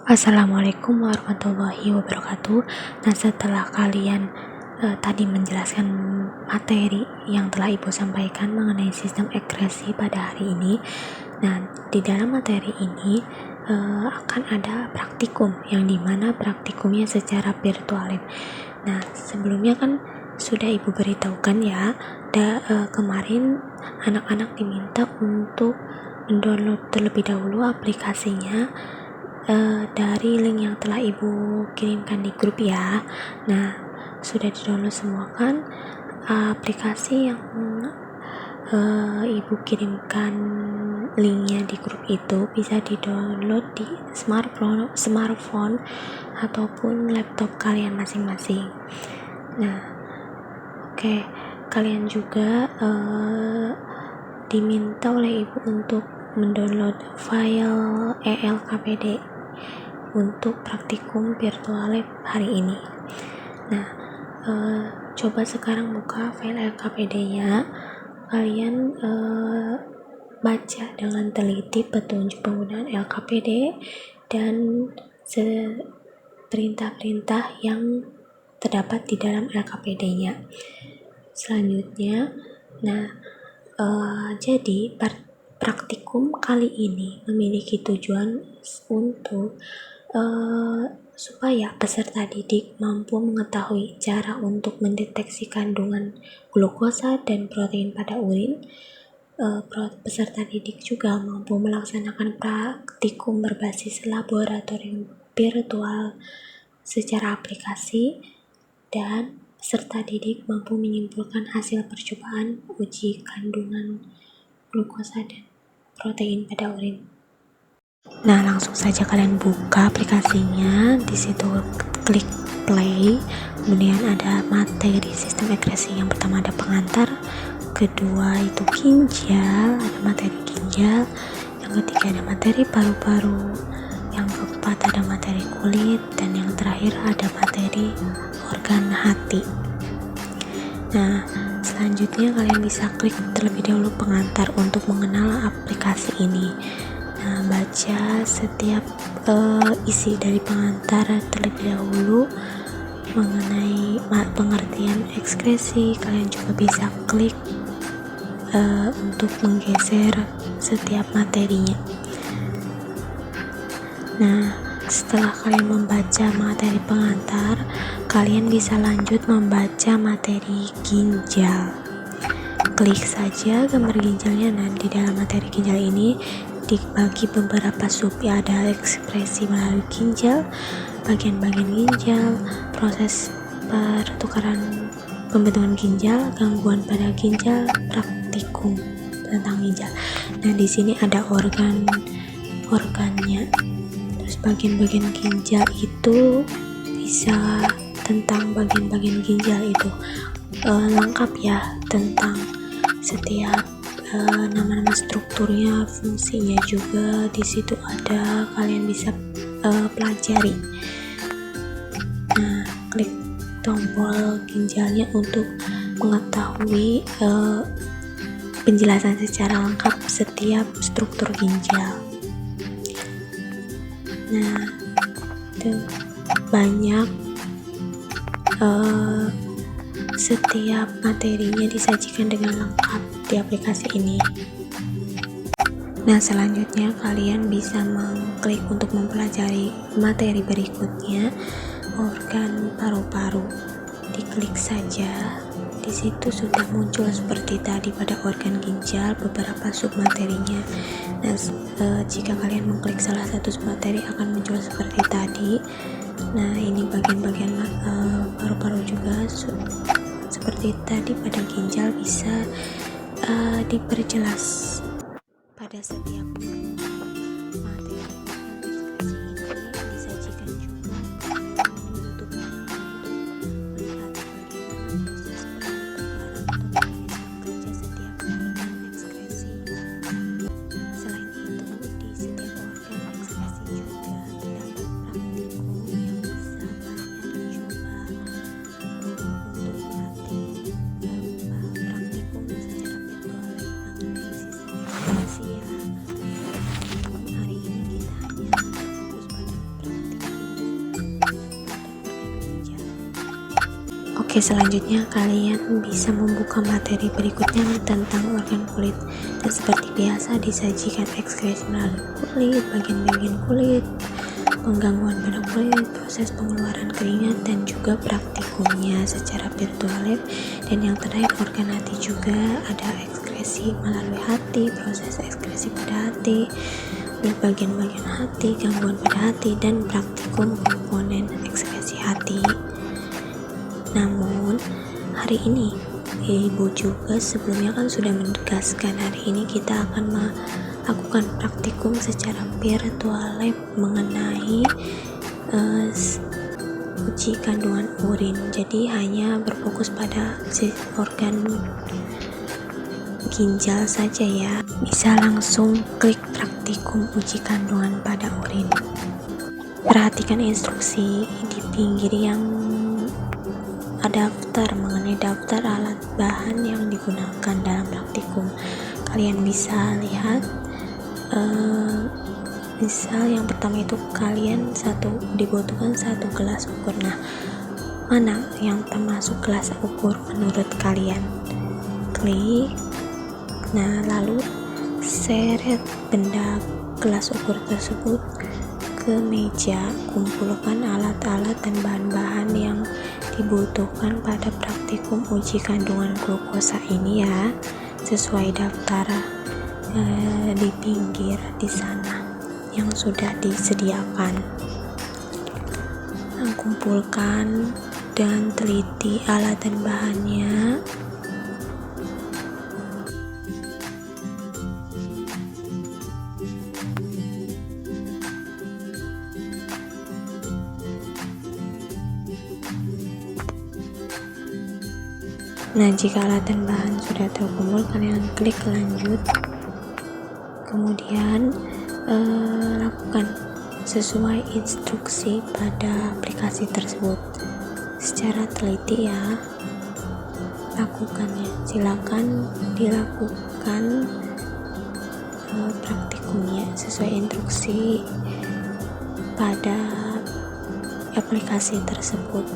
Assalamualaikum warahmatullahi wabarakatuh. Nah, setelah kalian tadi menjelaskan materi yang telah Ibu sampaikan mengenai sistem ekskresi pada hari ini, nah di dalam materi ini akan ada praktikum yang dimana praktikumnya secara virtual. Nah, sebelumnya kan sudah Ibu beritahukan ya, kemarin anak-anak diminta untuk mendownload terlebih dahulu aplikasinya dari link yang telah Ibu kirimkan di grup ya. Nah, sudah di-download semua kan aplikasi yang Ibu kirimkan linknya di grup itu bisa di-download di smartphone ataupun laptop kalian masing-masing. Nah, oke, kalian juga diminta oleh Ibu untuk mendownload file ELKPD untuk praktikum virtual lab hari ini. Nah, coba sekarang buka file LKPD-nya. Kalian baca dengan teliti petunjuk penggunaan LKPD dan perintah-perintah yang terdapat di dalam LKPD-nya. Selanjutnya, jadi praktikum kali ini memiliki tujuan untuk supaya peserta didik mampu mengetahui cara untuk mendeteksi kandungan glukosa dan protein pada urin. Peserta didik juga mampu melaksanakan praktikum berbasis laboratorium virtual secara aplikasi, dan peserta didik mampu menyimpulkan hasil percobaan uji kandungan glukosa dan protein pada urin. Nah, langsung saja kalian buka aplikasinya. Di situ klik play, kemudian ada materi sistem ekskresi. Yang pertama ada pengantar, kedua itu ginjal, ada materi ginjal, yang ketiga ada materi paru-paru, yang keempat ada materi kulit, dan yang terakhir ada materi organ hati. Nah, selanjutnya kalian bisa klik terlebih dahulu pengantar untuk mengenal aplikasi ini. Nah, baca setiap isi dari pengantar terlebih dahulu mengenai pengertian ekskresi. Kalian juga bisa klik untuk menggeser setiap materinya. Nah, setelah kalian membaca materi pengantar, kalian bisa lanjut membaca materi ginjal. Klik saja gambar ginjalnya. Nah, di dalam materi ginjal ini dibagi beberapa sub, ada ekskresi melalui ginjal, bagian-bagian ginjal, proses pertukaran pembentukan ginjal, gangguan pada ginjal, praktikum tentang ginjal. Nah, di sini ada organnya. Terus bagian-bagian ginjal itu bisa tentang bagian-bagian ginjal itu lengkap ya, tentang setiap nama-nama strukturnya, fungsinya juga di situ ada, kalian bisa pelajari. Nah, klik tombol ginjalnya untuk mengetahui penjelasan secara lengkap setiap struktur ginjal. Nah, itu banyak setiap materinya disajikan dengan lengkap di aplikasi ini. Nah, selanjutnya kalian bisa mengklik untuk mempelajari materi berikutnya, organ paru-paru. Diklik saja. Di situ sudah muncul seperti tadi pada organ ginjal beberapa submaterinya. Nah, jika kalian mengklik salah satu submateri akan muncul seperti tadi. Nah, ini bagian-bagian paru-paru juga seperti tadi pada ginjal bisa diperjelas pada setiap materi ekskresi ini disajikan juga YouTube-nya untuk melihat bagaimana proses pertukaran atau mekanisme kerja setiap organ ekskresi. Selain itu, di setiap organ ekskresi juga terdapat praktikum yang bisa kalian coba untuk melatih praktikum secara virtual mengenai sistem ekskresi ya. Oke, selanjutnya kalian bisa membuka materi berikutnya tentang organ kulit. Dan seperti biasa disajikan ekskresi melalui kulit, bagian-bagian kulit, penggangguan pada kulit, proses pengeluaran keringat, dan juga praktikumnya secara virtual lab. Dan yang terakhir organ hati juga, ada ekskresi melalui hati, proses ekskresi pada hati, bagian-bagian hati, gangguan pada hati, dan praktikum komponen ekskresi hati. Namun hari ini Ibu juga sebelumnya kan sudah menegaskan hari ini kita akan melakukan praktikum secara virtual lab mengenai uji kandungan urin. Jadi hanya berfokus pada organ ginjal saja ya. Bisa langsung klik praktikum uji kandungan pada urin. Perhatikan instruksi di pinggir yang daftar mengenai daftar alat bahan yang digunakan dalam praktikum. Kalian bisa lihat misal yang pertama itu kalian dibutuhkan 1 gelas ukur. Nah, mana yang termasuk gelas ukur menurut kalian? Klik. Nah, lalu seret benda gelas ukur tersebut ke meja. Kumpulkan alat-alat dan bahan-bahan yang dibutuhkan pada praktikum uji kandungan glukosa ini ya, sesuai daftar di pinggir di sana yang sudah disediakan. Kumpulkan dan teliti alat dan bahannya. Nah, jika alat dan bahan sudah terkumpul, kalian klik lanjut. Kemudian lakukan sesuai instruksi pada aplikasi tersebut secara teliti ya. Lakukannya, silakan dilakukan praktikumnya sesuai instruksi pada aplikasi tersebut.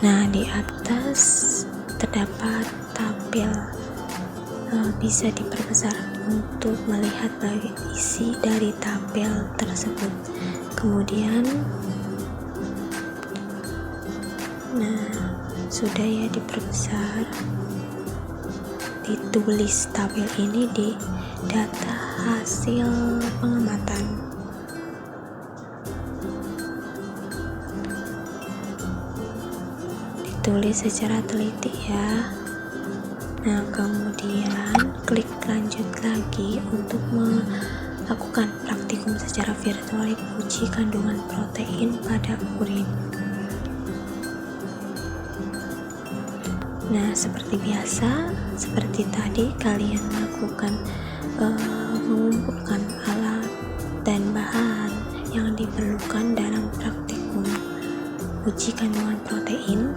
Nah, di atas terdapat tabel, bisa diperbesar untuk melihat bagian isi dari tabel tersebut. Kemudian, nah sudah ya diperbesar, ditulis tabel ini di data hasil pengamatan. Tulis secara teliti ya. Nah, kemudian klik lanjut lagi untuk melakukan praktikum secara virtual uji kandungan protein pada urin. Nah, seperti biasa, seperti tadi kalian melakukan mengumpulkan alat uji kandungan protein.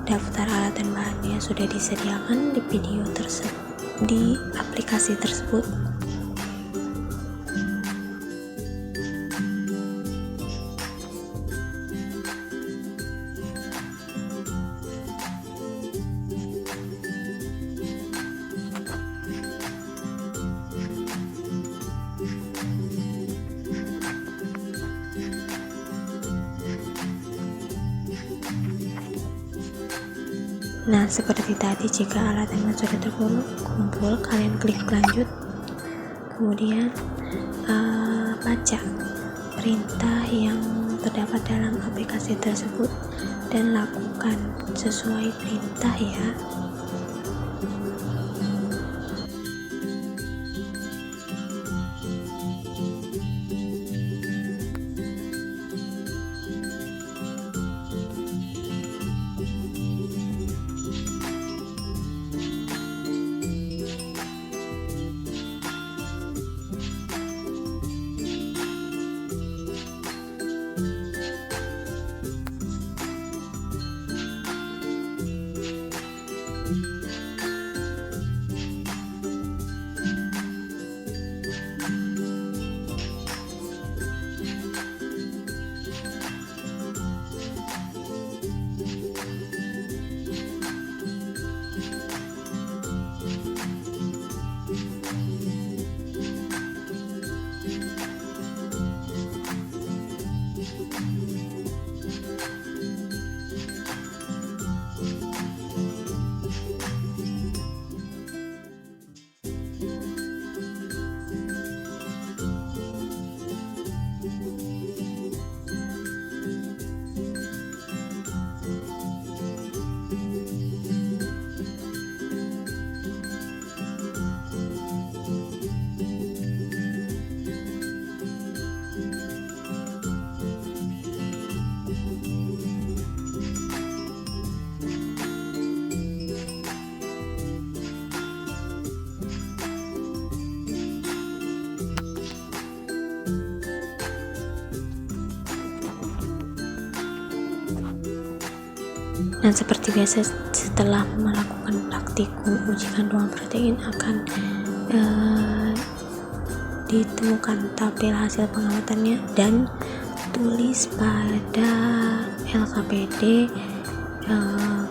Daftar alat dan bahannya sudah disediakan di video di aplikasi tersebut. Nah, seperti tadi, jika alat dan bahan sudah terkumpul, kalian klik lanjut, kemudian baca perintah yang terdapat dalam aplikasi tersebut dan lakukan sesuai perintah ya. Dan seperti biasa, setelah melakukan praktikum uji kandungan protein akan ditemukan tabel hasil pengamatannya dan tulis pada LKPD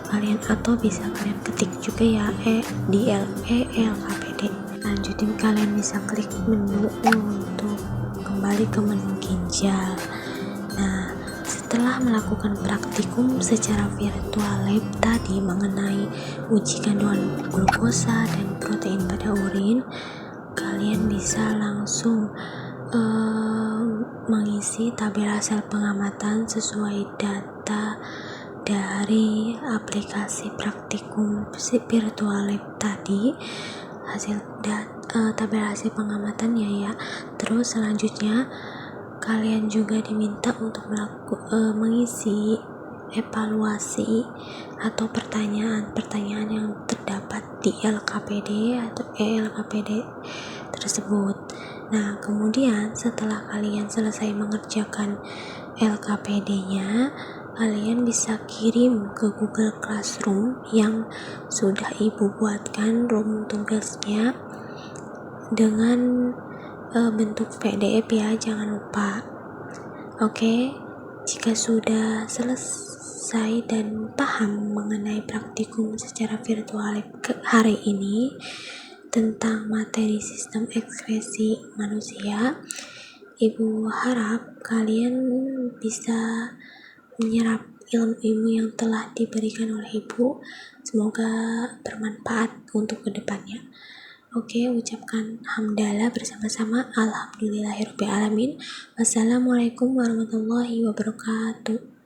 kalian, atau bisa kalian ketik juga ya di LKPD. Lanjutin, kalian bisa klik menu untuk kembali ke menu ginjal. Nah, setelah melakukan praktikum secara virtual lab tadi mengenai uji kandungan glukosa dan protein pada urin, kalian bisa langsung mengisi tabel hasil pengamatan sesuai data dari aplikasi praktikum virtual lab tadi, tabel hasil pengamatannya ya. Terus selanjutnya kalian juga diminta untuk mengisi evaluasi atau pertanyaan-pertanyaan yang terdapat di LKPD atau LKPD tersebut. Nah, kemudian setelah kalian selesai mengerjakan LKPD-nya, kalian bisa kirim ke Google Classroom yang sudah ibu buatkan room tugasnya dengan bentuk PDF ya, jangan lupa. Oke, jika sudah selesai dan paham mengenai praktikum secara virtual hari ini tentang materi sistem ekskresi manusia, Ibu harap kalian bisa menyerap ilmu-ilmu yang telah diberikan oleh Ibu. Semoga bermanfaat untuk kedepannya. Oke, ucapkan hamdalah bersama-sama. Alhamdulillahirrabbilalamin. Wassalamualaikum warahmatullahi wabarakatuh.